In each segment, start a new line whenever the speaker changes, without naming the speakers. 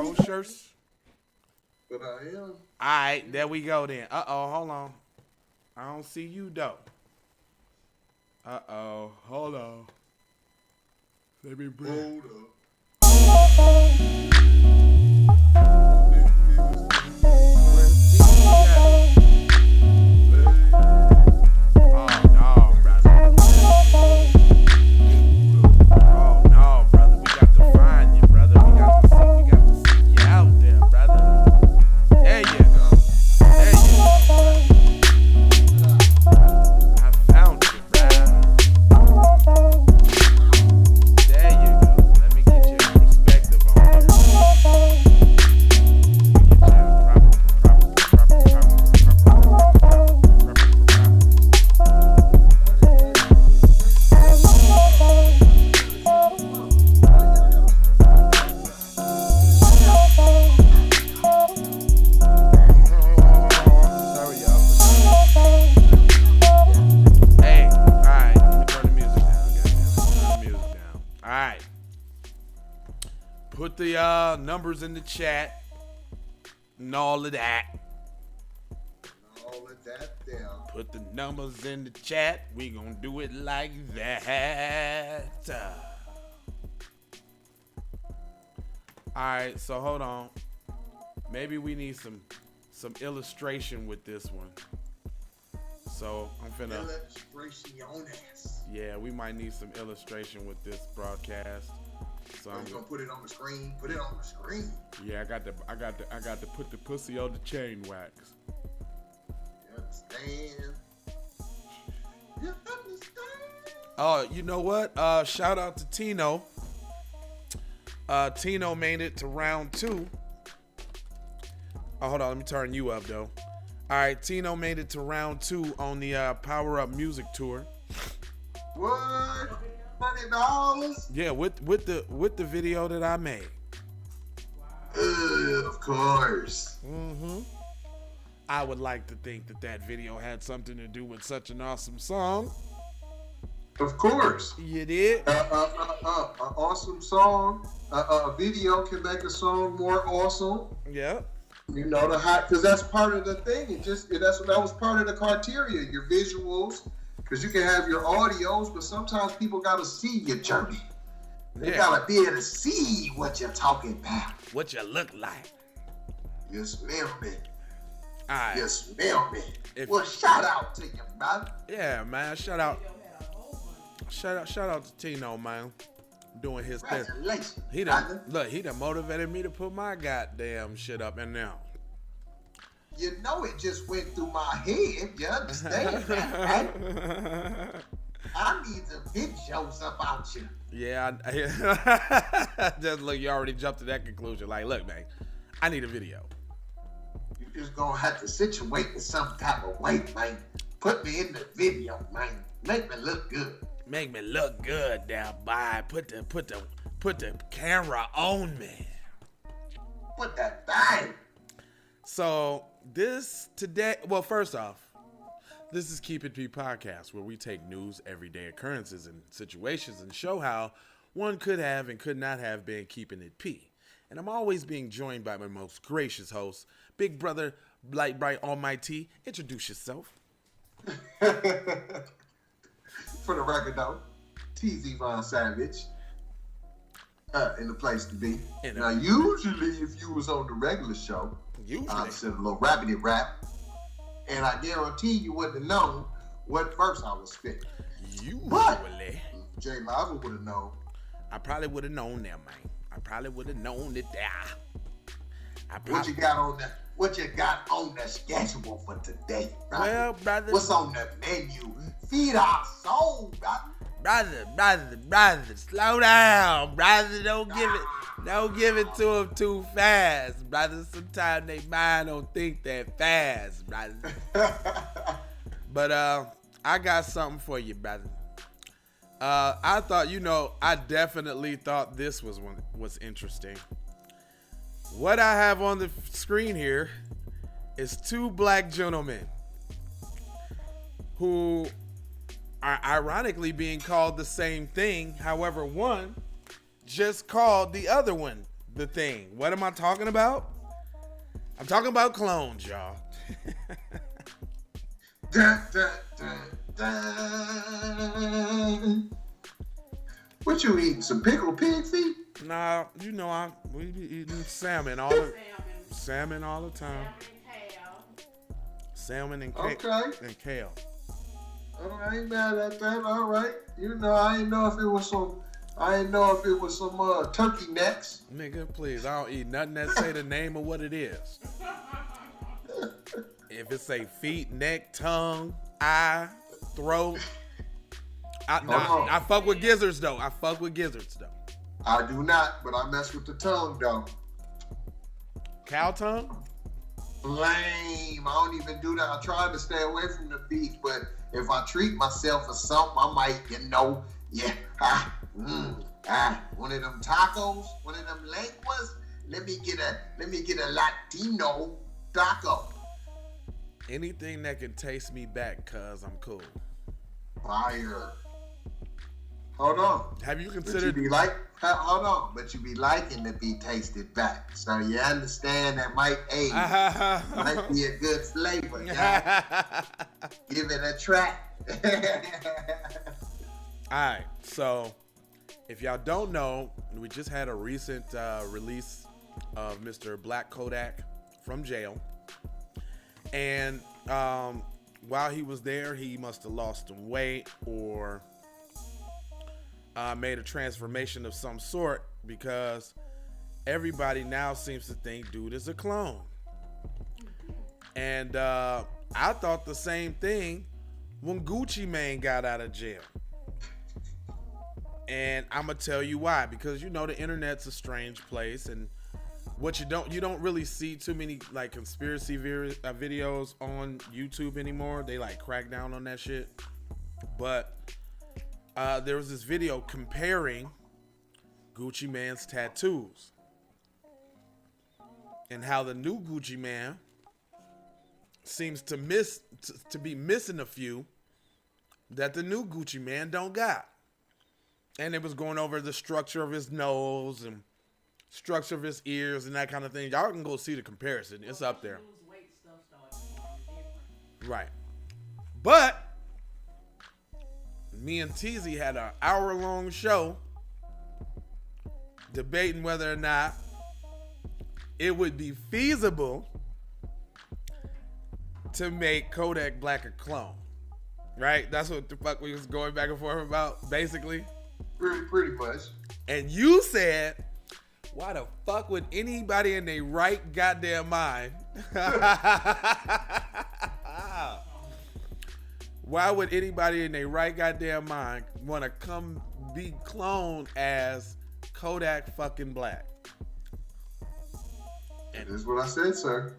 Pocast?
But I am.
All right, there we go then. Hold on. I don't see you though. Hold on. Let me bring.
Hold up.
Put the numbers in the chat and all of that.
All of that down.
Put the numbers in the chat. We gonna do it like that. All right, so hold on. Maybe we need some illustration with this one. So I'm finna.
Illustraciones.
Yeah, we might need some illustration with this broadcast. So I'm
gonna put it on the screen. Put it on the screen.
Yeah, I got to put the pussy on the chain wax.
You understand? You understand?
Oh, you know what? Shout out to Tino. Tino made it to round 2. Oh, hold on, let me turn you up though. All right, Tino made it to round 2 on the Power Up Music Tour.
What? $20?
Yeah, with the video that I made.
Of course.
I would like to think that video had something to do with such an awesome song.
Of course.
You did?
An awesome song. A video can make a song more awesome.
Yeah.
You know, because that's part of the thing. That was part of the criteria. Your visuals. Because you can have your audios, but sometimes people got to see your journey. They got to be able to see what you're talking about.
What you look like.
You smell me.
All right.
You smell me. Well, shout out to you, man.
Yeah, man. Shout out to Tino, man. Doing his thing. He done motivated me to put my goddamn shit up in there.
You know it just went through my head. You understand that, right? I need some videos about you.
Yeah. Just look, you already jumped to that conclusion. Like, look, man, I need a video.
You just gonna have to situate in some type of way, man. Put me in the video, man. Make me look good.
Make me look good there, boy. Put the camera on me.
Put that thing.
So this today, well, first off, this is Keep It P Podcast, where we take news, everyday occurrences, and situations and show how one could have and could not have been keeping it P. And I'm always being joined by my most gracious host, Big Brother, Light Bright Almighty. Introduce yourself.
For the record, though, TZ Von Savage. In the place to be. Now, usually, if you was on the regular show, I'd send a little rapidy rap, and I guarantee you wouldn't have known what verse I was spitting. But Jay Lava would have known.
I probably would have known that, man. I probably would have known it there.
What you got on that? What you got on the schedule for today, brother?
Well, brother,
what's on the menu? Feed our soul, brother.
Brother, slow down, brother. Don't give it to them too fast, brother. Sometimes they mind don't think that fast, brother. But I got something for you, brother. I thought, I definitely thought this was interesting. What I have on the screen here is 2 black gentlemen who are ironically being called the same thing. However, one just called the other one the thing. What am I talking about? I'm talking about clones, y'all.
Dun, dun, dun, dun. What you eating? Some pickled pig feet?
Nah, you know we be eating salmon all the time. Salmon and kale. And kale.
Oh, I ain't mad at that. All right. You know, I didn't know if it was some turkey necks.
Nigga, please, I don't eat nothing that say the name of what it is. If it say feet, neck, tongue, eye, throat. I fuck with gizzards though.
I do not, but I mess with the tongue though.
Cow tongue?
Lame. I don't even do that. I try to stay away from the beef, but if I treat myself for something, I might, one of them tacos, one of them lenguas. Let me get a Latino taco.
Anything that can taste me back, cuz I'm cool.
Fire. Hold on.
Have you considered?
Hold on. But you be liking to be tasted back. So you understand that might age. Might be a good flavor. Give it a try.
Alright, so if y'all don't know, we just had a recent release of Mr. Black Kodak from jail. And while he was there, he must have lost some weight or made a transformation of some sort, because everybody now seems to think dude is a clone. And I thought the same thing when Gucci Mane got out of jail. And I'm gonna tell you why, because the internet's a strange place, and what you don't really see too many like conspiracy videos on YouTube anymore. They like crack down on that shit. But there was this video comparing Gucci Mane's tattoos and how the new Gucci Mane seems to be missing a few that the new Gucci Mane don't got. And it was going over the structure of his nose and structure of his ears and that kind of thing. Y'all can go see the comparison. It's up there. Right. But me and TZ had an hour-long show debating whether or not it would be feasible to make Kodak Black a clone. Right? That's what the fuck we was going back and forth about, basically.
Pretty much.
And you said, why the fuck would anybody in their right goddamn mind why would anybody in their right goddamn mind want to come be cloned as Kodak fucking Black?
And this is what I said, sir.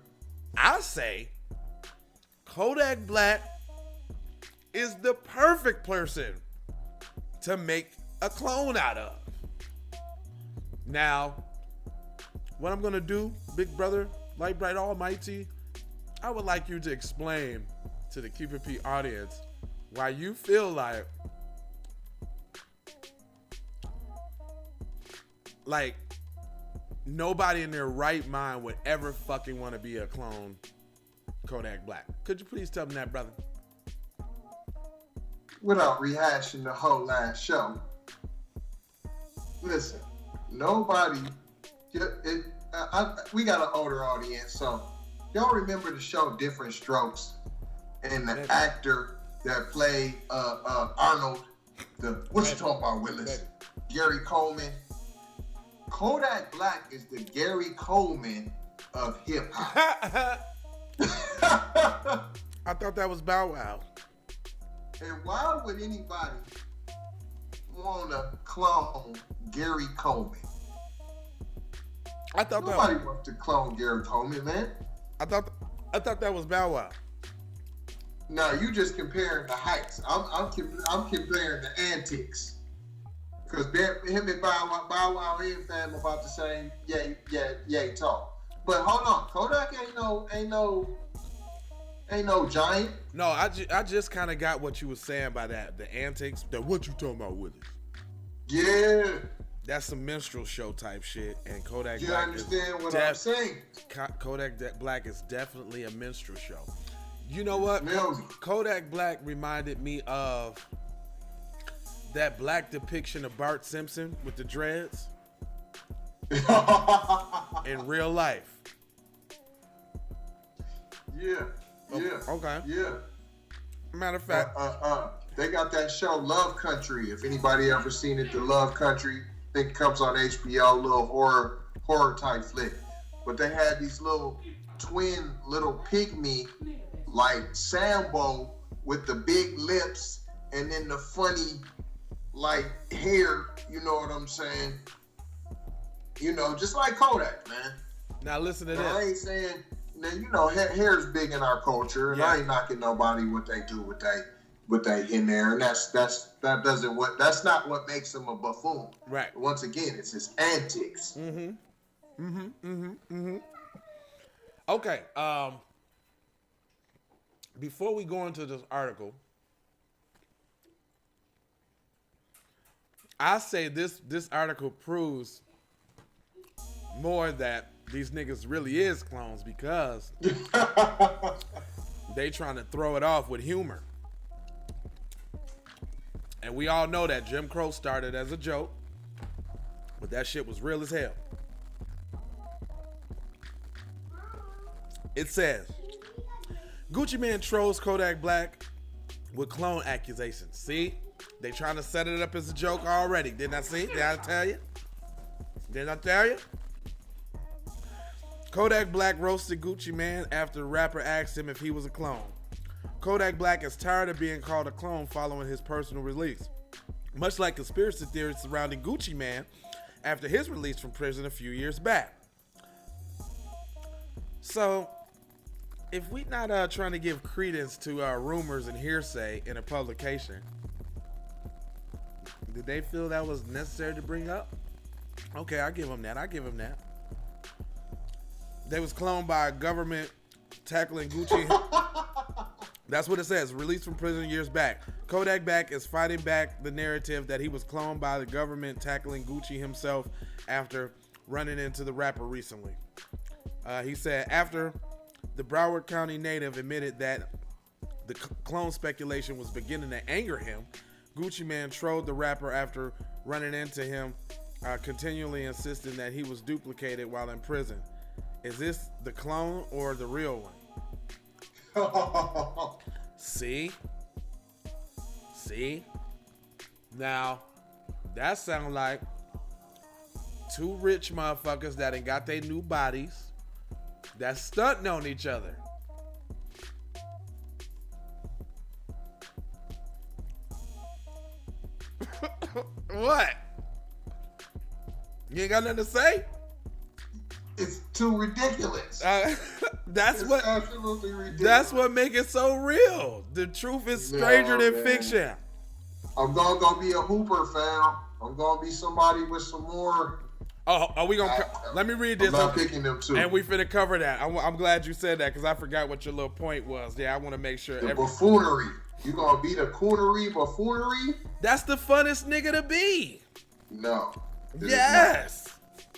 I say Kodak Black is the perfect person to make a clone out of. Now, what I'm gonna do, big brother, light bright almighty, I would like you to explain to the Keep It P audience why you feel like nobody in their right mind would ever fucking want to be a clone Kodak Black. Could you please tell me that, brother?
Without rehashing the whole last show, listen, nobody, we got an older audience, so y'all remember the show Different Strokes and the actor that played Arnold, what you talking about, Willis? Gary Coleman. Kodak Black is the Gary Coleman of hip hop.
I thought that was Bow Wow.
And why would anybody want to clone Gary Coleman? Nobody wants to clone Gary Coleman, man.
I thought that was Bow Wow.
No, you just comparing the heights. I'm comparing the antics. Because him and Bow Wow and fam about the same yay talk. But hold on, Kodak ain't no giant.
No, I just kind of got what you were saying by that. The antics. What you talking about, Willis?
Yeah.
That's some minstrel show type shit, and Kodak
You
Black
understand what I'm saying?
Kodak Black is definitely a minstrel show. You know what?
Million.
Kodak Black reminded me of that black depiction of Bart Simpson with the dreads in real life.
Yeah.
Okay.
Yeah.
Matter of fact,
they got that show Love Country. If anybody ever seen it, The Love Country, I think it comes on HBO, little horror type flick. But they had these little twin little pygmy like Sambo with the big lips and then the funny like hair, you know what I'm saying? You know, just like Kodak, man.
Now listen to this.
I ain't saying, now, you know, hair's big in our culture, and I ain't knocking nobody what they do with they in there, and that's not what makes them a buffoon.
Right.
Once again, it's his antics.
Okay. Before we go into this article, I say this article proves more that these niggas really is clones because they trying to throw it off with humor. And we all know that Jim Crow started as a joke, but that shit was real as hell. It says, Gucci Mane trolls Kodak Black with clone accusations. See? They trying to set it up as a joke already. Didn't I see? Did I tell you? Didn't I tell you? Kodak Black roasted Gucci Mane after the rapper asked him if he was a clone. Kodak Black is tired of being called a clone following his personal release. Much like conspiracy theories surrounding Gucci Mane after his release from prison a few years back. So, if we not trying to give credence to rumors and hearsay in a publication, did they feel that was necessary to bring up? Okay, I give them that. They was cloned by a government tackling Gucci. That's what it says. Released from prison years back. Kodak Black is fighting back the narrative that he was cloned by the government tackling Gucci himself after running into the rapper recently. He said after the Broward County native admitted that the clone speculation was beginning to anger him, Gucci Mane trolled the rapper after running into him, continually insisting that he was duplicated while in prison. Is this the clone or the real one? See? Now, that sound like two rich motherfuckers that ain't got their new bodies that's stunting on each other. What? You ain't got nothing to say?
It's too ridiculous.
That's what
absolutely ridiculous.
That's what makes it so real. The truth is stranger than fiction.
I'm gonna go be a hooper, fam. I'm gonna be somebody with some more.
Oh, are we gonna? Let me read this.
I'm not picking them too.
And we finna cover that. I'm glad you said that because I forgot what your little point was. Yeah, I want to make sure.
The buffoonery. You gonna be the coonery buffoonery?
That's the funnest nigga to be.
No.
Yes.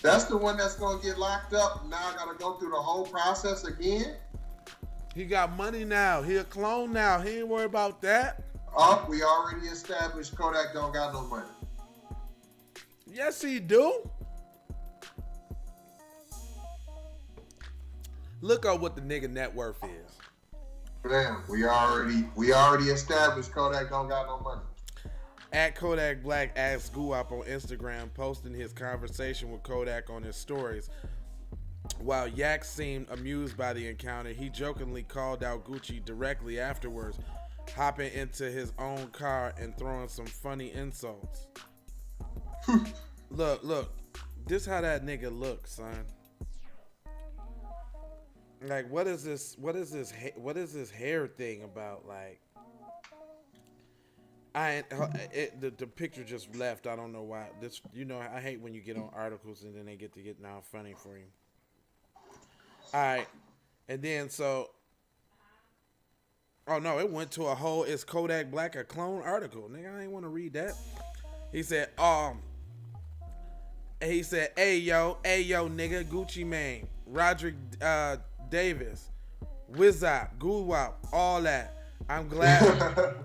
That's the one that's gonna get locked up. Now I gotta go through the whole process again.
He got money now. He a clone now. He ain't worried about that.
Oh, we already established Kodak don't got no money.
Yes, he do. Look up what the nigga net worth is.
Damn, we already established Kodak don't got no money.
At Kodak Black asked Guap on Instagram, posting his conversation with Kodak on his stories. While Yak seemed amused by the encounter, he jokingly called out Gucci directly afterwards, hopping into his own car and throwing some funny insults. Look, this how that nigga look, son. Like, what is this hair thing about? Like, the picture just left. I don't know why. This, I hate when you get on articles and then they get now funny for you. All right, and then oh no, it went to a whole "Is Kodak Black a clone?" article. Nigga, I ain't want to read that. He said, And he said, hey yo, nigga, Gucci Mane, Roderick Davis, Wizop, Guwop, all that. I'm glad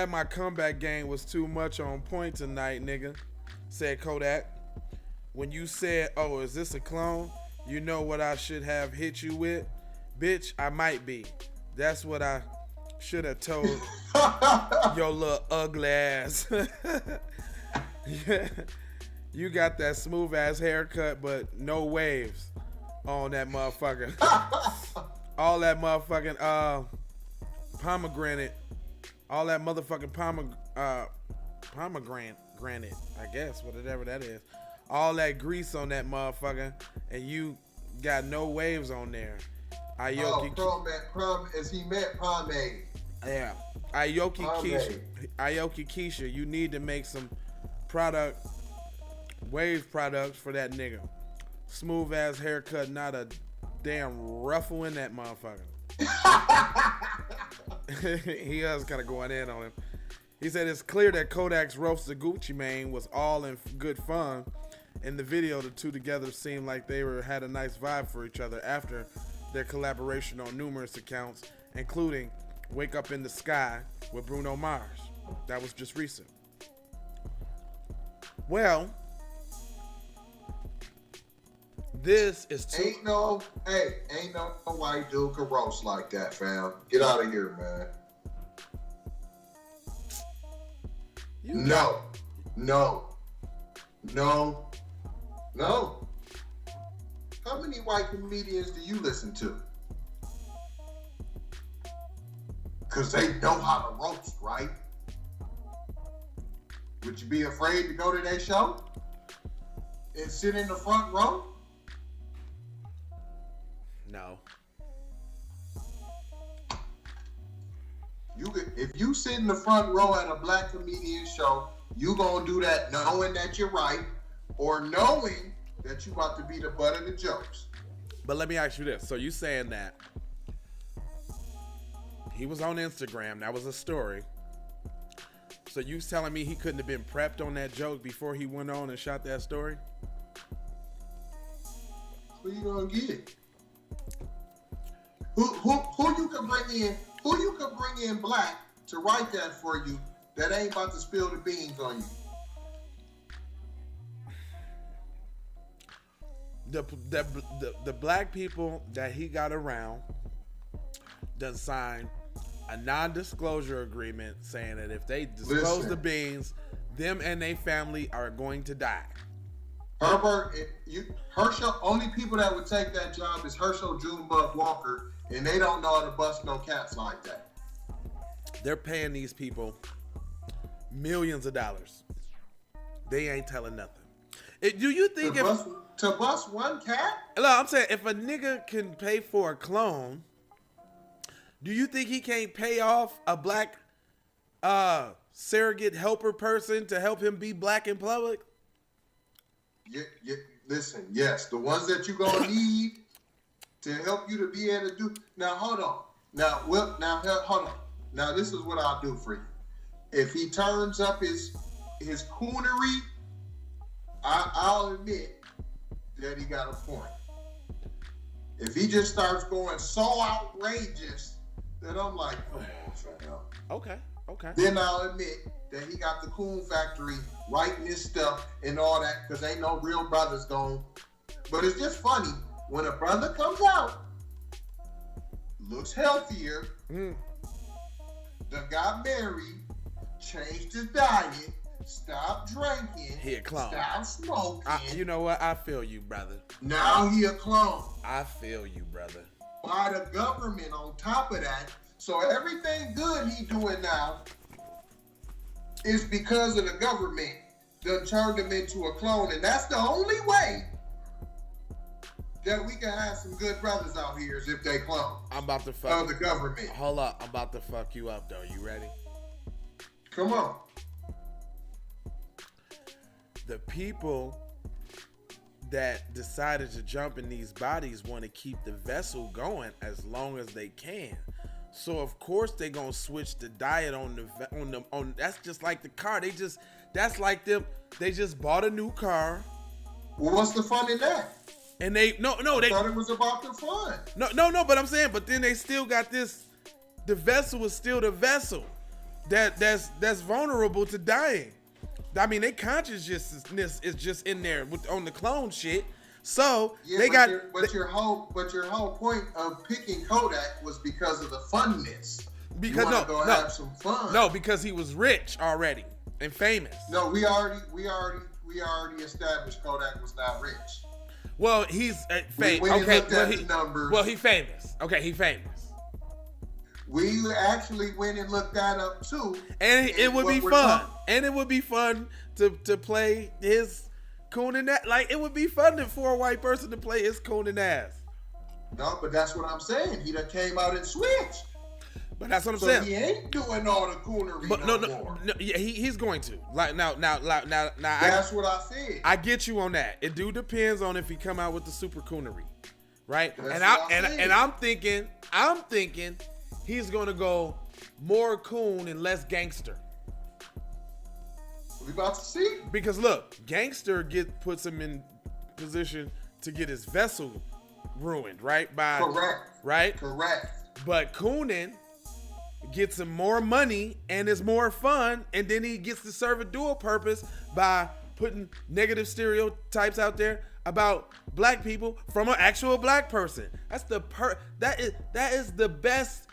my comeback game was too much on point tonight, nigga, said Kodak. When you said, oh, is this a clone? You know what I should have hit you with? Bitch, I might be. That's what I should have told your little ugly ass. Yeah. You got that smooth ass haircut, but no waves on that motherfucker. All that motherfucking pomegranate, all that motherfucking pomegranate, I guess, whatever that is. All that grease on that motherfucker, and you got no waves on there.
Aoki, as he meant pomade.
Yeah, Aoki Keisha, you need to make some wave products for that nigga. Smooth ass haircut, not a damn ruffle in that motherfucker. He was kind of going in on him. He said it's clear that Kodak's roast of Gucci Mane was all in good fun. In the video, the two together seemed like they had a nice vibe for each other after their collaboration on numerous accounts, including Wake Up in the Sky with Bruno Mars. That was just recent. Well, this is too...
Ain't no white dude can roast like that, fam. Get out of here, man. No. How many white comedians do you listen to? Because they know how to roast, right? Would you be afraid to go to their show and sit in the front row?
No.
If you sit in the front row at a black comedian show, you gonna do that knowing that you're right or knowing that you about to be the butt of the jokes.
But let me ask you this. So you saying that he was on Instagram, that was a story. So you telling me he couldn't have been prepped on that joke before he went on and shot that story?
Who you gonna get? Who you can bring in? Who you can bring in black to write that for you that ain't about to spill the beans on you?
The black people that he got around done signed a non-disclosure agreement saying that if they disclose the beans, them and their family are going to die.
Herbert, Herschel, only people that would take that job is Herschel Junebug Walker, and they don't know how to bust no cats like that.
They're paying these people millions of dollars. They ain't telling nothing. Do you think
to bust one cat?
Look, I'm saying if a nigga can pay for a clone, do you think he can't pay off a black surrogate helper person to help him be black in public?
Yeah, listen, yes, the ones that you're gonna need to help you to be able to do. Now hold on. Hold on. Now this is what I'll do for you. If he turns up his coonery, I'll admit that he got a point. If he just starts going so outrageous that I'm like, come on, fam.
Okay.
Then I'll admit that he got the Coon Factory writing his stuff and all that, because ain't no real brothers going. But it's just funny when a brother comes out, looks healthier, done got married, changed his diet, stopped drinking,
he a clone.
Stopped smoking.
You know what? I feel you, brother.
Now he a clone.
I feel you, brother.
By the government on top of that. So everything good he doing now is because of the government done turned him into a clone. And that's the only way that we can have some good brothers out here is if they clone.
I'm about to fuck
the government.
Hold up. I'm about to fuck you up, though. You ready?
Come on.
The people that decided to jump in these bodies want to keep the vessel going as long as they can. So of course they gonna switch the diet on that's just like the car. They just That's like them. They just bought a new car.
Well, what's the fun in that?
And they
I thought it was about the fun.
No. But I'm saying, but then they still got this. The vessel is still the vessel that's vulnerable to dying. I mean, their consciousness is just in there on the clone shit. So they got.
Your whole point of picking Kodak was because of the funness.
Because
have some fun.
No, because he was rich already and famous.
No, we already established Kodak was not rich.
Well, he's famous.
Okay,
he famous. Okay, he famous.
We actually went and looked that up too.
And it would be fun. And it would be fun to play his cooning ass. Like, it would be fun for a white person to play his cooning ass.
No, but that's what I'm saying. He done came out and switched.
But that's what I'm saying.
He ain't doing all the coonery no more.
No, yeah, he's going to. Like now.
That's what I said.
I get you on that. It do depends on if he come out with the super coonery, right? I'm thinking he's gonna go more coon and less gangster.
We about to see.
Because look, gangster puts him in position to get his vessel ruined, right?
Correct.
Right?
Correct.
But cooning gets him more money and is more fun, and then he gets to serve a dual purpose by putting negative stereotypes out there about black people from an actual black person. That's that is the best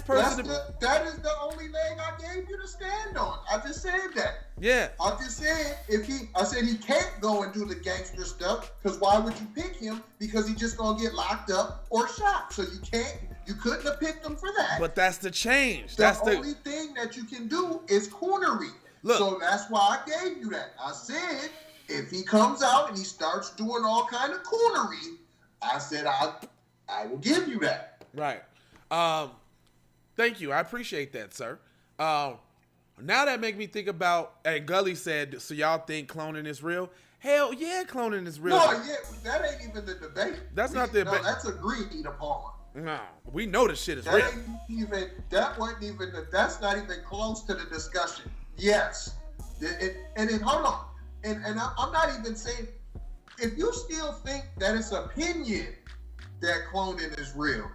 person.
That is the only leg I gave you to stand on. I just said that.
Yeah.
I just said I said he can't go and do the gangster stuff, because why would you pick him? Because he's just gonna get locked up or shot. So you couldn't have picked him for that.
But that's the change.
The only thing that you can do is coonery. Look, so that's why I gave you that. I said if he comes out and he starts doing all kind of coonery, I said I will give you that.
Right. Thank you. I appreciate that, sir. Now that make me think about, and Gully said, so y'all think cloning is real? Hell yeah, cloning is real.
No, yeah, that ain't even the debate.
That's not the debate.
That's agreed upon.
No, we know the shit is real.
That's not even close to the discussion. Yes. Hold on. And I'm not even saying, if you still think that it's opinion that cloning is real,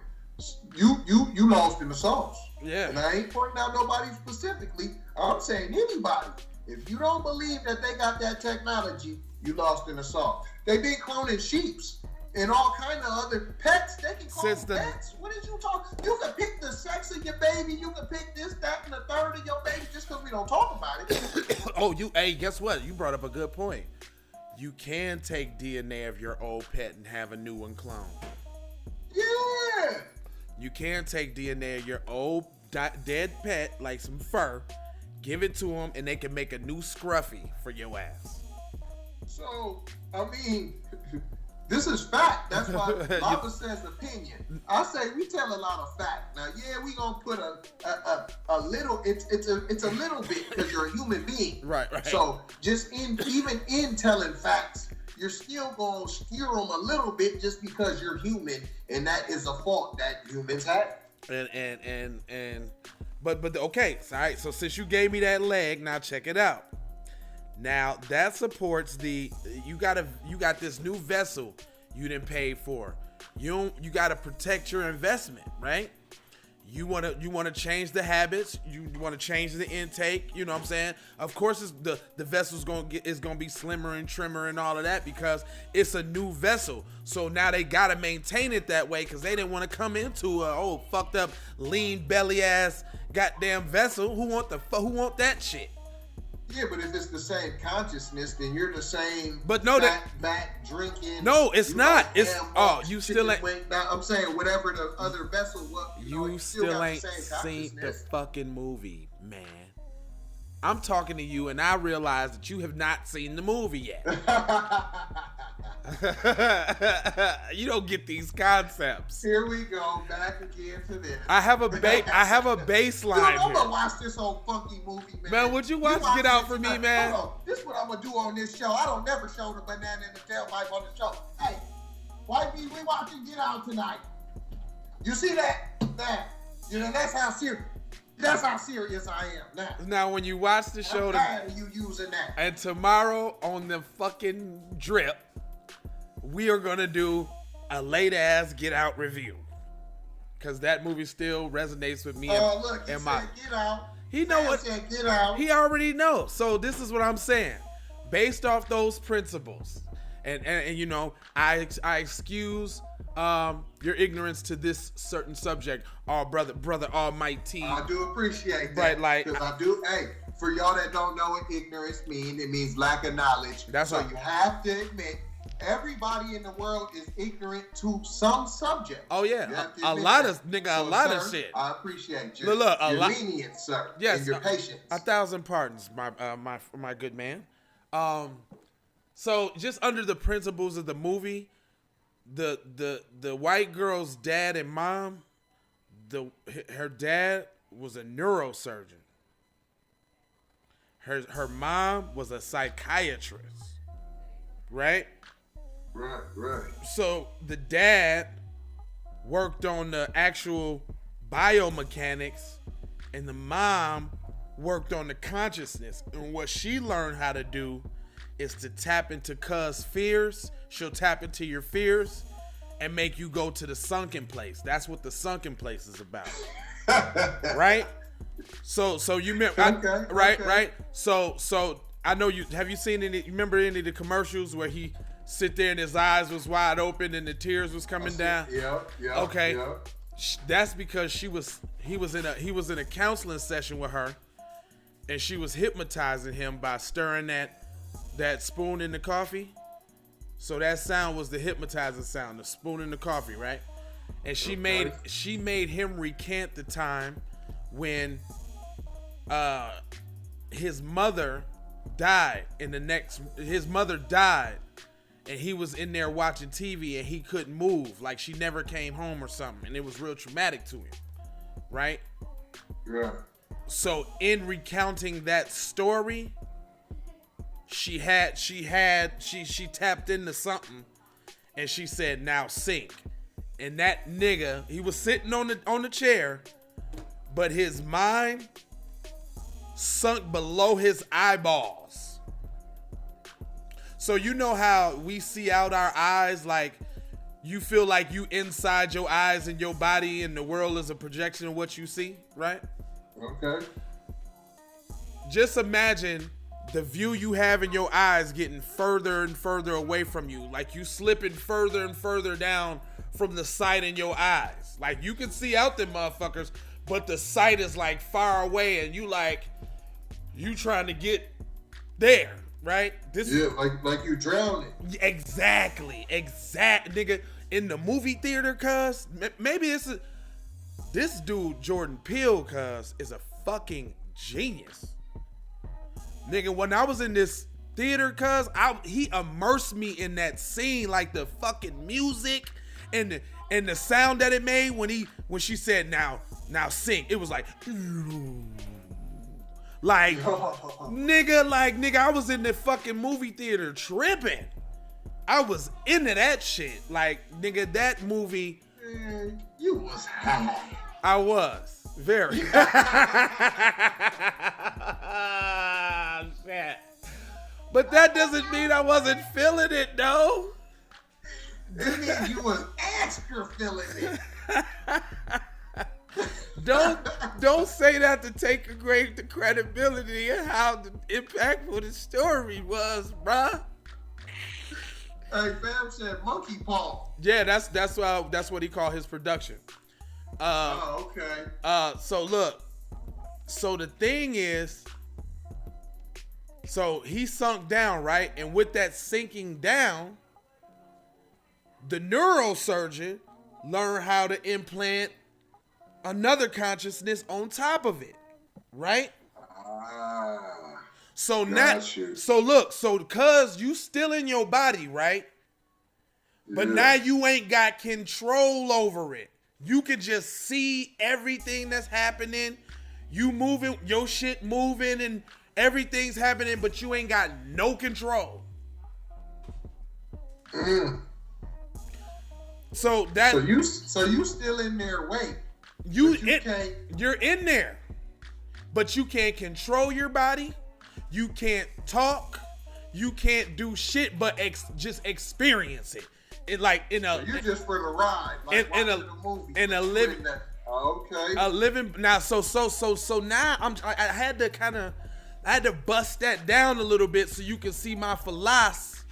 you lost in the sauce.
Yeah.
And I ain't pointing out nobody specifically. I'm saying anybody. If you don't believe that they got that technology, you lost in the sauce. They been cloning sheeps and all kind of other pets. They can clone pets. What did you talk? You can pick the sex of your baby. You can pick this, that, and the third of your baby just because we don't talk about it.
Hey, guess what? You brought up a good point. You can take DNA of your old pet and have a new one cloned.
Yeah.
You can take DNA of your old dead pet, like some fur, give it to them, and they can make a new scruffy for your ass.
So, I mean, this is fact. That's why Lava says opinion. I say we tell a lot of fact. Now, yeah, we gonna put a little. It's a little bit because you're a human being.
Right.
So, just even in telling facts, you're still gonna steer them a little bit just because you're human, and that is a fault that humans have. But
okay, all right. So since you gave me that leg, now check it out. Now that supports you got this new vessel you didn't pay for. You got to protect your investment, right? You want to change the habits. You want to change the intake. You know what I'm saying? Of course, the vessel's going to be slimmer and trimmer and all of that because it's a new vessel. So now they got to maintain it that way because they didn't want to come into a fucked up lean belly ass goddamn vessel. Who want that shit?
Yeah, but if it's the same consciousness, then you're the same.
But no,
back drinking.
No, it's not. It's you still ain't.
I'm saying whatever the other vessel was.
You still ain't seen the fucking movie, man. I'm talking to you, and I realize that you have not seen the movie yet. You don't get these concepts.
Here we go, back again to this.
I have a baseline.
I'm gonna watch this whole funky movie, man.
Man, would you watch Get Out for Me, man?
Hold on. This is what I'm gonna do on this show. I don't never show the banana in the tailpipe on the show. Hey, why be we watching Get Out tonight? You see that? That's how serious. That's how serious I am now.
Now, when you watch the show,
I'm tired of you using that.
And tomorrow on the fucking drip, we are gonna do a late ass Get Out review, cause that movie still resonates with me.
Oh, look, he said Get Out.
He know what?
Said Get Out.
He already knows. So this is what I'm saying, based off those principles, and you know, I excuse your ignorance to this certain subject, brother almighty.
I do appreciate that.
But like,
because I do. Hey, for y'all that don't know what ignorance means, it means lack of knowledge.
That's
so
right.
You have to admit, everybody in the world is ignorant to some subject.
Oh yeah, a lot of shit.
I appreciate you.
Look,
your lenience, sir.
Yes,
and your patience.
1,000 pardons, my good man. So just under the principles of the movie, the white girl's dad and mom, her dad was a neurosurgeon. Her mom was a psychiatrist, right?
Right.
So the dad worked on the actual biomechanics, and the mom worked on the consciousness. And what she learned how to do is to tap into cuz fears. She'll tap into your fears and make you go to the sunken place. That's what the sunken place is about. Right? So you remember,
okay,
right? So I know you remember any of the commercials where he sit there and his eyes was wide open and the tears was coming down?
Yeah.
Okay.
Yeah.
That's because he was in a counseling session with her, and she was hypnotizing him by stirring that spoon in the coffee. So that sound was the hypnotizing sound, the spoon in the coffee, right? And she made him recant the time when his mother died and he was in there watching TV and he couldn't move, like she never came home or something, and it was real traumatic to him, right?
Yeah.
So in recounting that story, she tapped into something, and she said, "Now sink." And that nigga, he was sitting on the chair, but his mind sunk below his eyeballs. So you know how we see out our eyes, like you feel like you inside your eyes and your body, and the world is a projection of what you see, right?
Okay.
Just imagine the view you have in your eyes getting further and further away from you, like you slipping further and further down from the sight in your eyes. Like you can see out them motherfuckers, but the sight is like far away, and you trying to get there, right?
Like you drowning.
Exactly, nigga. In the movie theater, cuz maybe this dude Jordan Peele, cuz is a fucking genius, nigga. When I was in this theater, cuz he immersed me in that scene, like the fucking music and the sound that it made when she said now sing. It was like nigga, I was in the fucking movie theater tripping. I was into that shit. Like, nigga, that movie.
Man, you was high.
I was. Very. Shit. But that doesn't mean I wasn't feeling it, though.
It means you was extra feeling it.
Don't say that to take the credibility of how impactful the story was, bruh.
Hey, fam said monkey paw.
Yeah, that's what he called his production.
Okay.
So look. So the thing is, so he sunk down, right? And with that sinking down, the neurosurgeon learned how to implant another consciousness on top of it, right? So now, so cuz you still in your body, right? But now you ain't got control over it. You can just see everything that's happening. You moving, your shit moving, and everything's happening, but you ain't got no control. So you
still in there, wait.
you're in there. but you can't control your body. You can't talk. You can't do shit but just experience it. It like in a.
So you just for the ride, like in a movie.
In a living.
Okay.
A living now. So now I had to bust that down a little bit so you can see my philosophy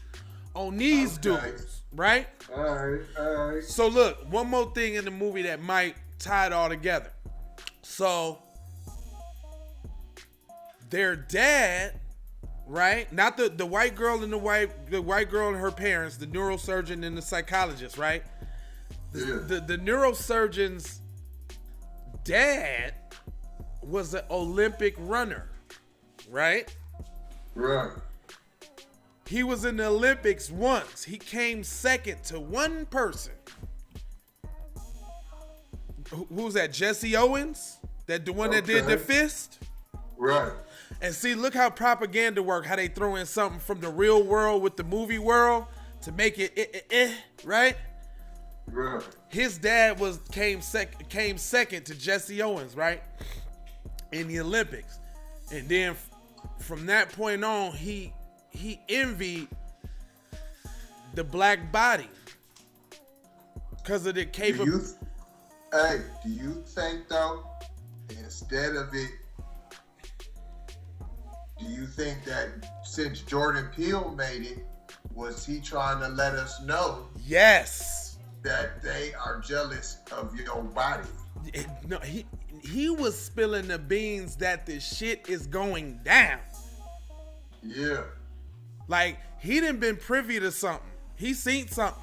on these dudes, right?
All right.
So look, one more thing in the movie that might tie it all together. So their dad, right? Not the white girl and the white girl and her parents, the neurosurgeon and the psychologist, right? The neurosurgeon's dad was an Olympic runner, right?
Right.
He was in the Olympics once. He came second to one person. Who's that? Jesse Owens? The one that did the fist?
Right.
And see, look how propaganda work, how they throw in something from the real world with the movie world to make it right?
Right.
His dad came second to Jesse Owens, right? In the Olympics. And then from that point on, he envied the black body because of the capability.
Do you think though, instead of it, do you think that since Jordan Peele made it, was he trying to let us know?
Yes.
That they are jealous of your body?
No, he was spilling the beans that the shit is going down.
Yeah.
Like, he done been privy to something. He seen something.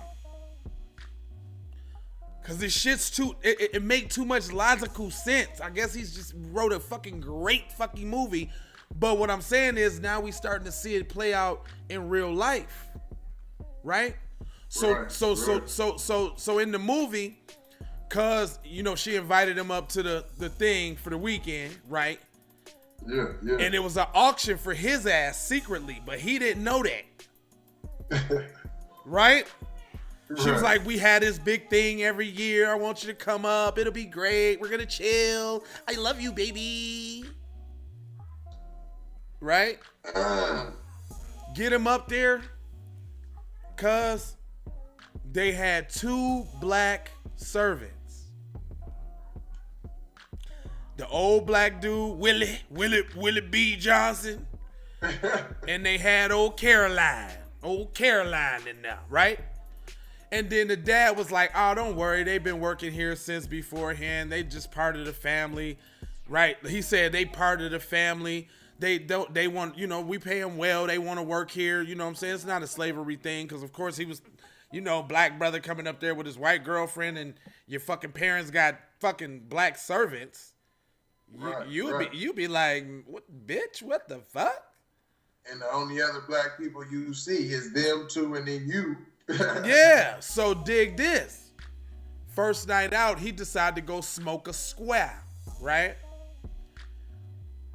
Cause this shit's it make too much logical sense. I guess he's just wrote a fucking great fucking movie. But what I'm saying is now we starting to see it play out in real life. Right? So in the movie, cause she invited him up to the thing for the weekend, right?
Yeah.
And it was an auction for his ass secretly, but he didn't know that. Right? She was like, we had this big thing every year. I want you to come up. It'll be great. We're gonna chill. I love you, baby. Right? Get him up there, cause they had 2 black servants. The old black dude, Willie B. Johnson, and they had old Caroline in there, right? And then the dad was like, oh, don't worry, they've been working here since beforehand. They just part of the family, right? He said they part of the family. They want, we pay them well. They want to work here. You know what I'm saying? It's not a slavery thing, because of course he was, black brother coming up there with his white girlfriend, and your fucking parents got fucking black servants. You be like, what, bitch? What the fuck?
And the only other black people you see is them two, and then you.
Yeah. So dig this. First night out, he decided to go smoke a square, right?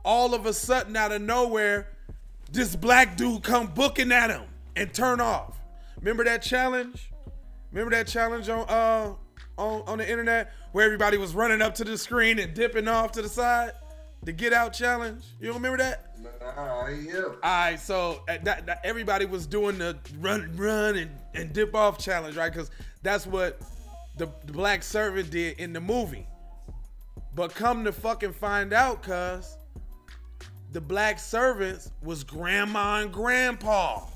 All of a sudden, out of nowhere, this black dude come booking at him and turn off. Remember that challenge? On the internet where everybody was running up to the screen and dipping off to the side? The get out challenge? You don't remember that?
Yeah.
All right, so that everybody was doing the run and dip off challenge, right? Because that's what the black servant did in the movie. But come to fucking find out, cuz the black servants was grandma and grandpa.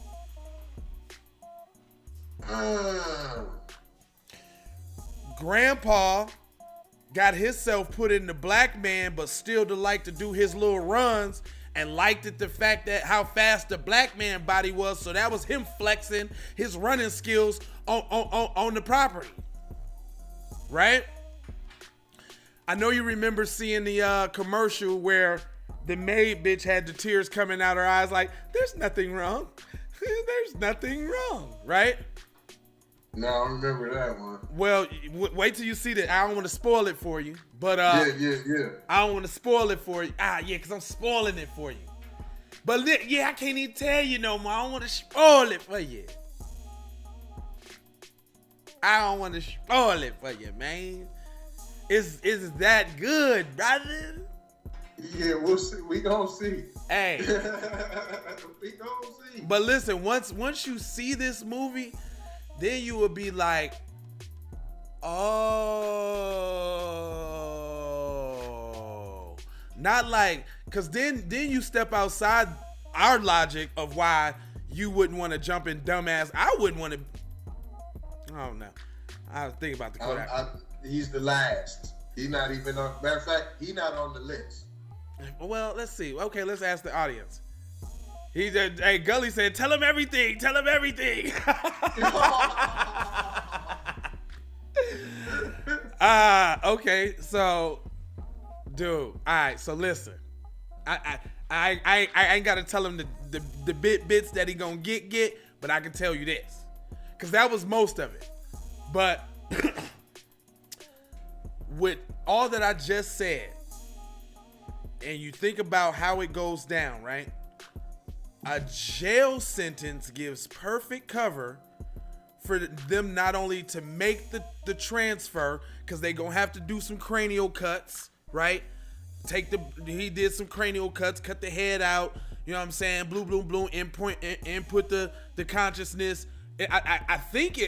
Grandpa got himself put in the black man, but still to like to do his little runs, and liked it the fact that how fast the black man body was. So that was him flexing his running skills on the property, right? I know you remember seeing the commercial where the maid bitch had the tears coming out her eyes, like, there's nothing wrong. There's nothing wrong, right?
No, I don't remember that one.
Well, wait till you see that. I don't want to spoil it for you. But
yeah.
I don't want to spoil it for you. Because I'm spoiling it for you. But I can't even tell you no more. I don't want to spoil it for you. I don't want to spoil it for you, man. It's that good, brother.
Yeah, we'll see. We gonna see.
Hey.
We gonna see.
But listen, once you see this movie, then you will be like, oh. Not like, because then you step outside our logic of why you wouldn't want to jump in dumbass. I wouldn't want to. I don't know. I was thinking about the Kodak.
He's the last. He's not even on. Matter of fact, he's not on the list.
Well, let's see. Okay, let's ask the audience. Hey, Gully said, tell him everything. Tell him everything. Okay, so, dude. All right, so listen. I ain't got to tell him the bits that he gonna get, but I can tell you this. Because that was most of it. But with all that I just said, and you think about how it goes down, right? A jail sentence gives perfect cover for them not only to make the transfer, because they gonna have to do some cranial cuts, right? He did some cranial cuts, cut the head out, you know what I'm saying? Blue, input the consciousness. I think,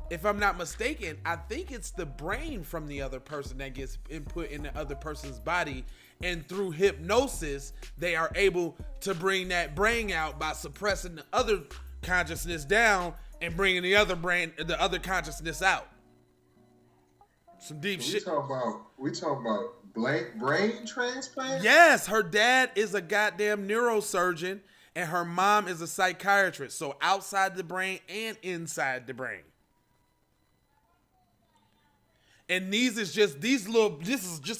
if I'm not mistaken, I think it's the brain from the other person that gets input in the other person's body, and through hypnosis, they are able to bring that brain out by suppressing the other consciousness down and bringing the other consciousness out. Some deep shit.
We talking about brain transplant?
Yes, her dad is a goddamn neurosurgeon and her mom is a psychiatrist. So outside the brain and inside the brain. And this is just a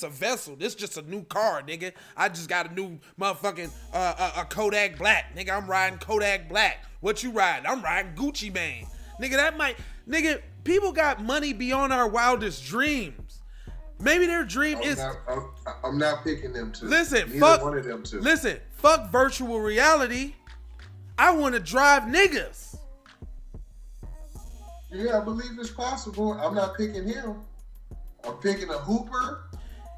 vessel. This is just a new car, nigga. I just got a new motherfucking a Kodak Black. Nigga, I'm riding Kodak Black. What you riding? I'm riding Gucci Mane. Nigga, people got money beyond our wildest dreams. Maybe their dream
I'm not picking them two.
Listen,
one of them two.
Listen, fuck virtual reality. I want to drive niggas.
Yeah, I believe it's possible. I'm not picking him. I'm picking a hooper.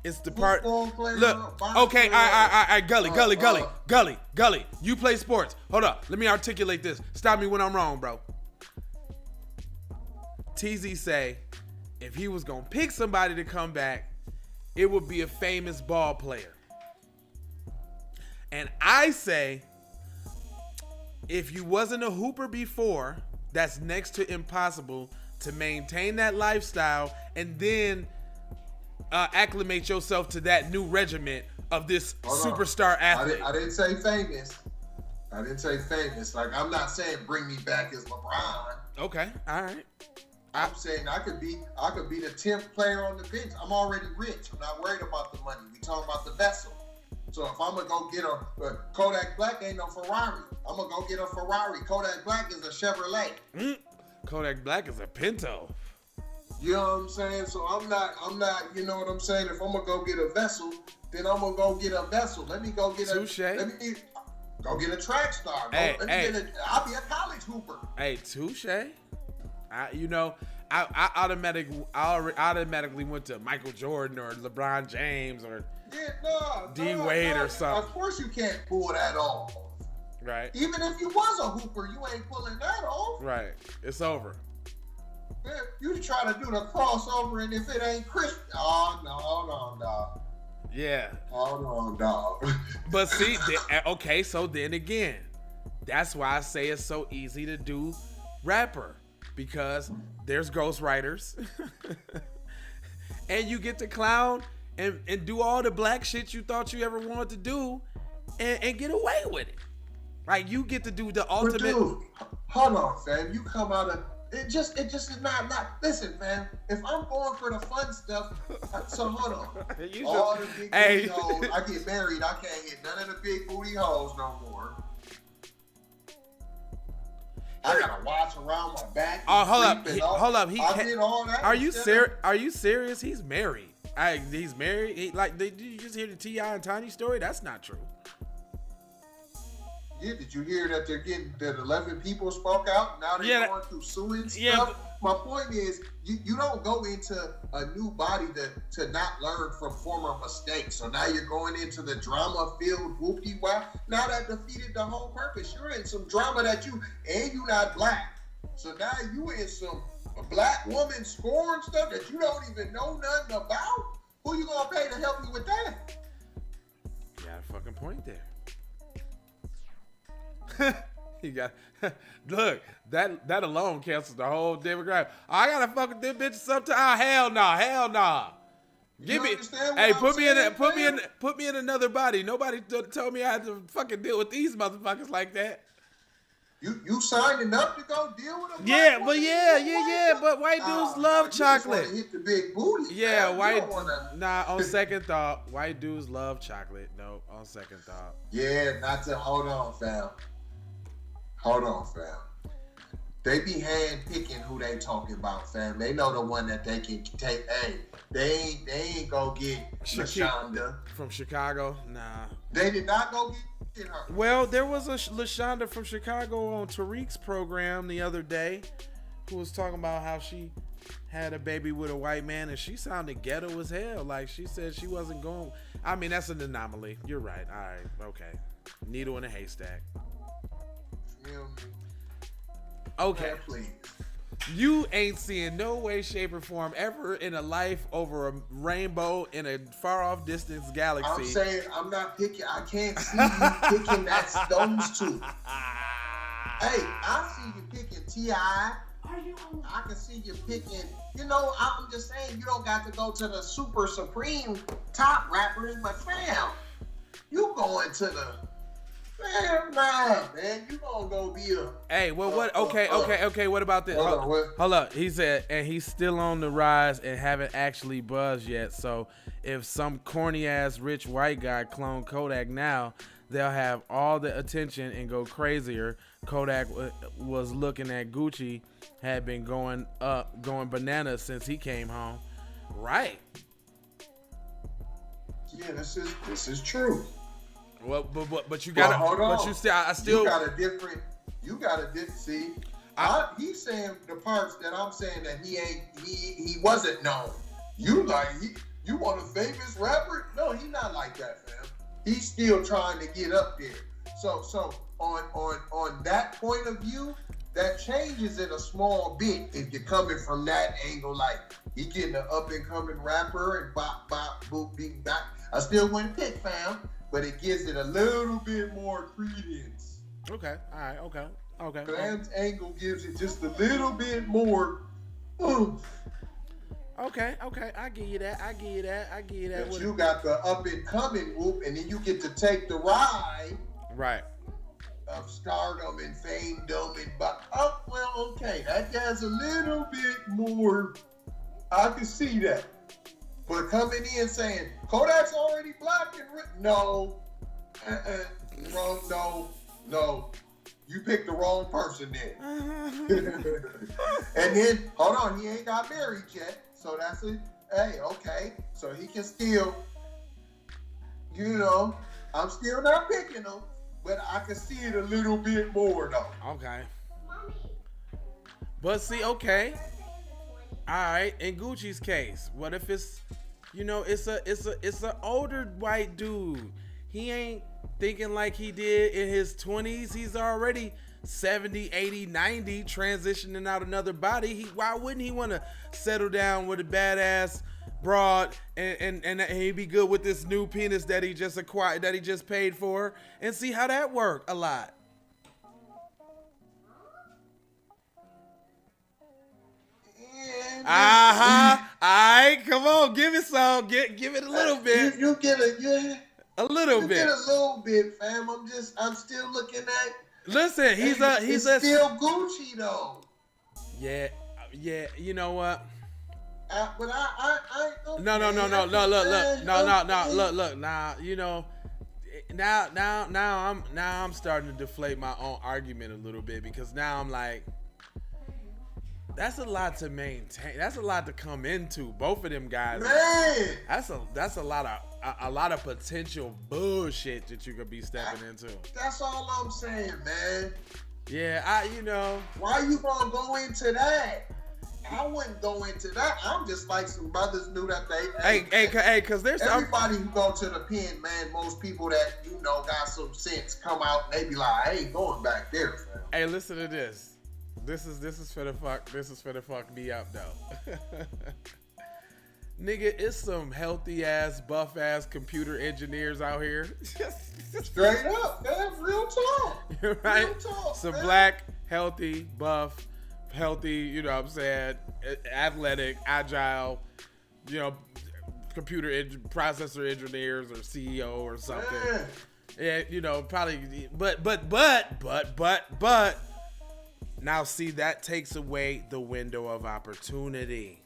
It's the part.
Player,
look, okay, I Gully. You play sports. Hold up. Let me articulate this. Stop me when I'm wrong, bro. TZ say, if he was going to pick somebody to come back, it would be a famous ball player. And I say, if you wasn't a hooper before, that's next to impossible to maintain that lifestyle and then acclimate yourself to that new regiment of this superstar athlete.
I didn't say famous. Like, I'm not saying bring me back as LeBron.
Okay, all right.
I'm saying I could be the 10th player on the bench. I'm already rich. I'm not worried about the money. We talking about the vessel. So if I'm gonna go get a Kodak Black, ain't no Ferrari. I'm gonna go get a Ferrari. Kodak Black is a Chevrolet.
Kodak Black is a Pinto.
You know what I'm saying? So I'm not, you know what I'm saying? If I'm gonna go get a vessel, then I'm gonna go get a vessel. Let me go get go get a track star. I'll be a college hooper.
Hey, touche. I automatically went to Michael Jordan or LeBron James or D Wade or something.
Of course you can't pull that off.
Right.
Even if you was a hooper, you ain't pulling that off.
Right. It's over.
You try to do the crossover, and if it ain't Chris, no, dog.
Yeah.
Oh, no, dog.
But see, okay, so then again, that's why I say it's so easy to do rapper, because there's ghostwriters, and you get to clown and do all the black shit you thought you ever wanted to do, and get away with it. Like, you get to do the ultimate.
But dude, hold on, fam. You come out of it. Just is not. Listen, man. If I'm going for the fun stuff, so hold on. All the big booty hoes. I get married. I can't hit none of the big booty hoes no more. I gotta watch around my back.
Hold up.
I did all that.
Are you serious? Are you serious? He's married. He's married. Did you just hear the T.I. and Tiny story? That's not true.
Yeah, did you hear that that 11 people spoke out? Now they're going through suing stuff.
Yeah,
my point is, you don't go into a new body to not learn from former mistakes. So now you're going into the drama-filled whoopie wop. Now that defeated the whole purpose. You're in some drama and you're not black. So now you in some black woman scoring stuff that you don't even know nothing about. Who you gonna pay to help you with that?
You got a fucking point there. You got look, that alone cancels the whole demographic. I gotta fuck with them bitches sometime. Hell no. Give me, hey, put me in another body. Nobody told me I had to fucking deal with these motherfuckers like that.
You signing up to go deal with them?
Yeah, but white dudes love chocolate.
Just hit the big booty.
Yeah, on second thought, white dudes love chocolate. No, on second thought.
Yeah, hold on, fam. They be hand picking who they talking about, fam. They know the one that they can take. Hey, they ain't go get LaShonda
from Chicago. Nah,
they did not go get her.
Well, there was a LaShonda from Chicago on Tariq's program the other day, who was talking about how she had a baby with a white man, and she sounded ghetto as hell. Like she said she wasn't going. I mean, that's an anomaly. You're right. All right, okay. Needle in a haystack. Okay.
Man, please.
You ain't seeing no way, shape, or form ever in a life over a rainbow in a far off distance galaxy.
I'm saying I'm not picking. I can't see you picking those two. Hey, I see you picking T.I. I can see you picking. I'm just saying you don't got to go to the super supreme top rappers, but fam, you going to the. Man, you gonna go be a.
Hey, well, what? Okay. What about this? Hold up. He said, and he's still on the rise and haven't actually buzzed yet. So if some corny ass rich white guy clone Kodak now, they'll have all the attention and go crazier. Kodak was looking at Gucci, had been going bananas since he came home. Right.
Yeah, this is true.
Well, but you gotta,
hold on.
But you still,
you got a different. See, he's saying the parts that I'm saying that he wasn't known. You want a famous rapper? No, he's not like that, fam. He's still trying to get up there. So on that point of view, that changes it a small bit if you're coming from that angle. Like he getting an up and coming rapper and bop boop beat back. I still wouldn't pick, fam. But it gives it a little bit more credence.
Okay. All right. Okay.
Fam's angle gives it just a little bit more oomph.
Okay. I give you that.
But you got the up and coming whoop, and then you get to take the ride.
Right.
Of stardom and famedom and okay. That has a little bit more. I can see that. But coming in saying Kodak's already black and no, wrong, no, you picked the wrong person then. And then hold on, he ain't got married yet, so that's it. Hey, okay, so he can still, I'm still not picking him, but I can see it a little bit more though.
Okay. But see, okay. All right, in Gucci's case, what if it's, it's an older white dude. He ain't thinking like he did in his 20s. He's already 70, 80, 90, transitioning out another body. Why wouldn't he want to settle down with a badass broad and he'd be good with this new penis that he just acquired, that he just paid for, and see how that worked a lot? All right, come on, give it some. Give it a little bit.
You get a
a little bit.
Get a little bit, fam. I'm still looking at.
Listen, he's
still Gucci though.
Yeah. You know what?
But I
No. Look. Now I'm starting to deflate my own argument a little bit, because now I'm like, That's a lot to maintain. That's a lot to come into. Both of them guys.
Man,
that's a lot of potential bullshit that you could be stepping into.
That's all I'm saying, man.
Yeah,
Why you gonna go into that? I wouldn't go into that. I'm just like some brothers knew that they.
Hey, cause there's
everybody who go to the pen, man. Most people that got some sense come out and they be like, I ain't going back there, fam.
Hey, listen to this. This is for the fuck me up though. Nigga, it's some healthy ass, buff ass computer engineers out here.
Straight up, man. Real talk.
Right?
Real talk,
some
man.
black, healthy, buff, healthy, you know what I'm saying, athletic, agile, computer processor engineers or CEO or something. Man. Yeah, probably, but now see, that takes away the window of opportunity.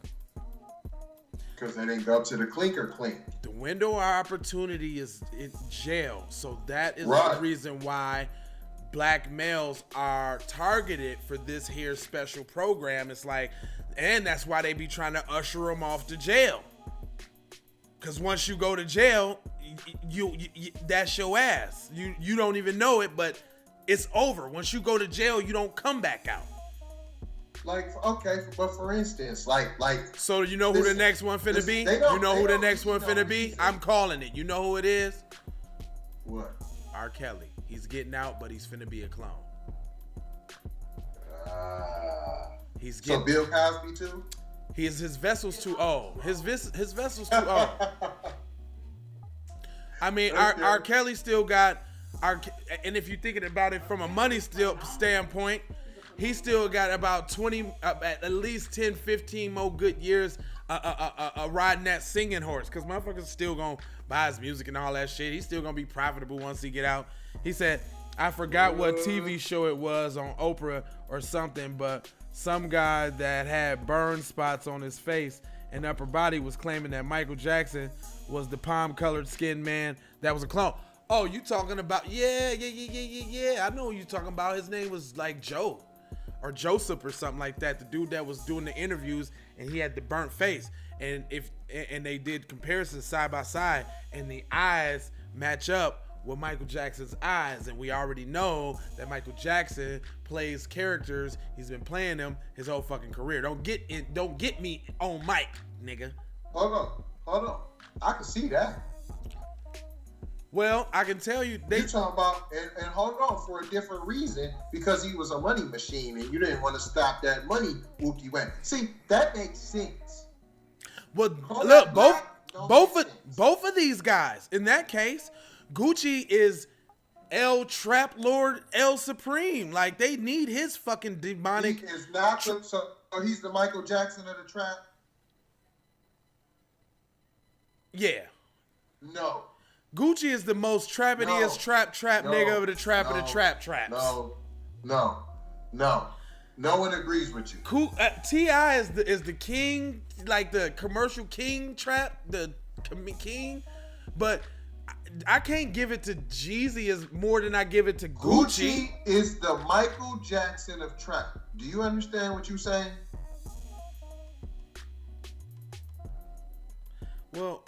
Because they didn't go to the clinker clink.
The window of opportunity is in jail. So that is
right.
The reason why black males are targeted for this here special program. It's like, and that's why they be trying to usher them off to jail. Because once you go to jail, you that's your ass. You don't even know it, but it's over. Once you go to jail, you don't come back out.
Like, okay, but for instance, like.
So you know who the next one finna be? You know who the next one finna be? I'm calling it. You know who it is?
What?
R. Kelly. He's getting out, but he's finna be a clone.
So Bill Cosby too?
His vessel's too old. His vessel's too old. I mean, okay. R. Kelly still got and if you're thinking about it from a money standpoint, he still got about 20, at least 10, 15 more good years riding that singing horse. Because motherfuckers still going to buy his music and all that shit. He's still going to be profitable once he get out. He said, I forgot what TV show it was on Oprah or something, but some guy that had burn spots on his face and upper body was claiming that Michael Jackson was the palm-colored skinned man that was a clone. Oh, you talking about, yeah. I know who you talking about. His name was like Joe. Or Joseph or something like that, the dude that was doing the interviews and he had the burnt face, and they did comparisons side by side, and the eyes match up with Michael Jackson's eyes, and we already know that Michael Jackson plays characters. He's been playing them his whole fucking career. Don't get me on mic, nigga.
Hold on. I can see that.
Well, I can tell you
you talking about and hold on for a different reason, because he was a money machine and you didn't want to stop that money whoopty went. See, that makes sense.
Well, look, both of these guys, in that case, Gucci is El Trap Lord, El Supreme. Like, they need his fucking demonic.
He is not so he's the Michael Jackson of the trap.
Yeah.
No.
Gucci is the most trappity-est trap nigga of the trap of the trap traps.
No one agrees with you.
T.I. is the king, like the commercial king trap, the king, but I can't give it to Jeezy as more than I give it to Gucci.
Gucci is the Michael Jackson of trap. Do you understand what you're saying?
Well,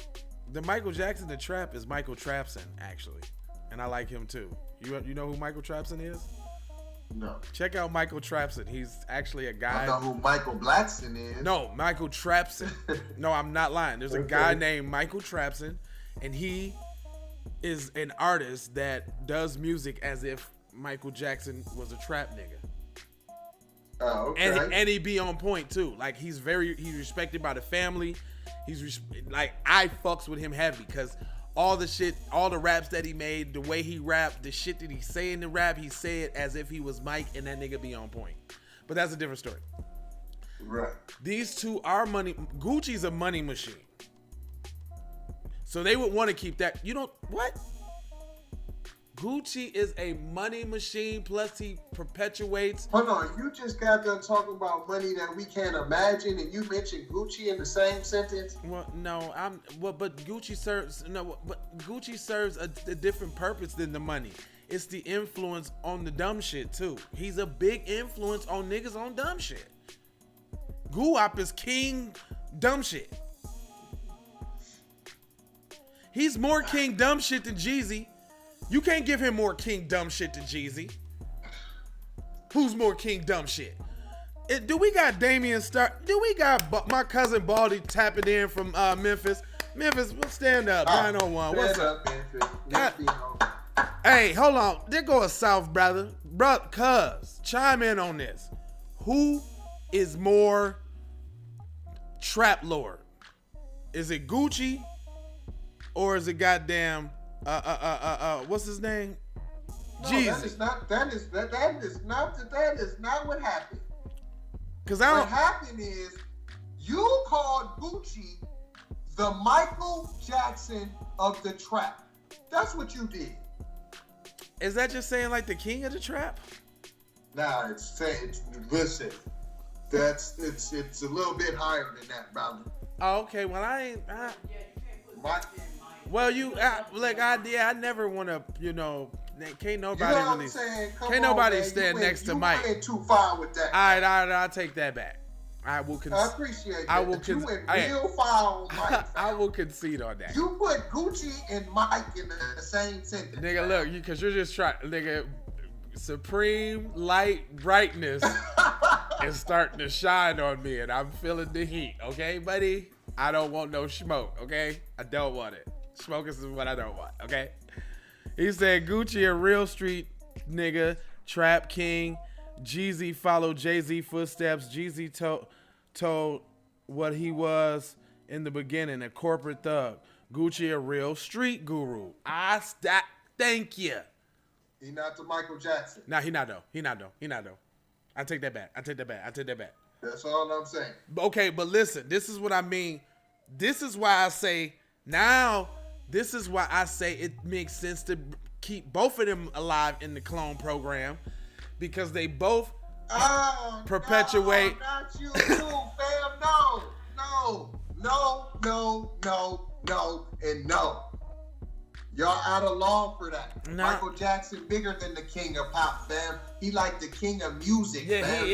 the Michael Jackson the trap is Michael Trapson, actually, and I like him too. You know who Michael Trapson is?
No.
Check out Michael Trapson. He's actually a guy.
I know who Michael Blackson is.
No, Michael Trapson. No, I'm not lying. There's a guy named Michael Trapson, and he is an artist that does music as if Michael Jackson was a trap nigga.
Oh, okay.
And he be on point too. Like, he's respected by the family. Like, I fucks with him heavy because all the shit, all the raps that he made, the way he rapped, the shit that he say in the rap, he say it as if he was Mike, and that nigga be on point. But that's a different story.
Right.
These two are money. Gucci's a money machine. So they would want to keep that. You don't, what? Gucci is a money machine, plus he perpetuates.
Hold on, you just got done talking about money that we can't imagine, and you mentioned Gucci in the same sentence.
Well, no, but Gucci serves a different purpose than the money. It's the influence on the dumb shit too. He's a big influence on niggas on dumb shit. Guwap is king dumb shit. He's more king dumb shit than Jeezy. You can't give him more king dumb shit than Jeezy. Who's more king dumb shit? Do we got Damian Stark? Do we got my cousin Baldy tapping in from Memphis? Memphis, stand up. 901. What's up? Hey, hold on. There go a South brother. Cuz, chime in on this. Who is more trap lord? Is it Gucci or is it goddamn what's his name?
No,
Jeezy.
That is not what happened.
What
happened is you called Gucci the Michael Jackson of the trap. That's what you did.
Is that just saying like the king of the trap?
Nah, listen. It's a little bit higher than that, brother.
Oh, okay. Well, I never want to, can't nobody really. Can't nobody stand next to Mike.
You went too far with that.
All right, I'll take that back. I
appreciate that. You went real far on Mike.
I will concede on that.
You put Gucci and Mike in the same sentence.
Nigga, look, because you're just trying, nigga, supreme light brightness is starting to shine on me, and I'm feeling the heat, okay, buddy? I don't want no smoke, okay? I don't want it. Smoke is what I don't want, okay? He said Gucci a real street nigga, trap king. Jeezy followed Jay-Z footsteps. Jeezy told what he was in the beginning, a corporate thug. Gucci a real street guru. Thank you.
He not the Michael Jackson.
Nah, he not though. I take that back.
That's all I'm saying.
Okay, but listen, this is what I mean. This is why I say it makes sense to keep both of them alive in the clone program. Because they both perpetuate.
No, not you too, fam. No, and no. Y'all out of law for that. Michael Jackson bigger than the king of pop, fam. He like the king of music,
yeah,
fam.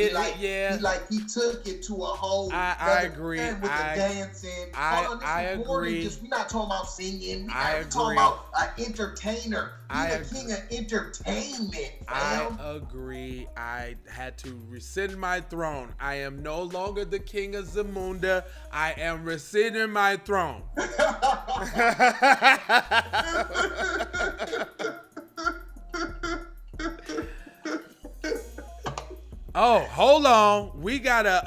He took it to a whole.
I agree.
With the dancing.
I agree.
We're not talking about singing. We're talking about an entertainer. He's the king of entertainment, fam.
I agree. I had to rescind my throne. I am no longer the king of Zamunda. I am rescinding my throne. Oh, hold on. We got a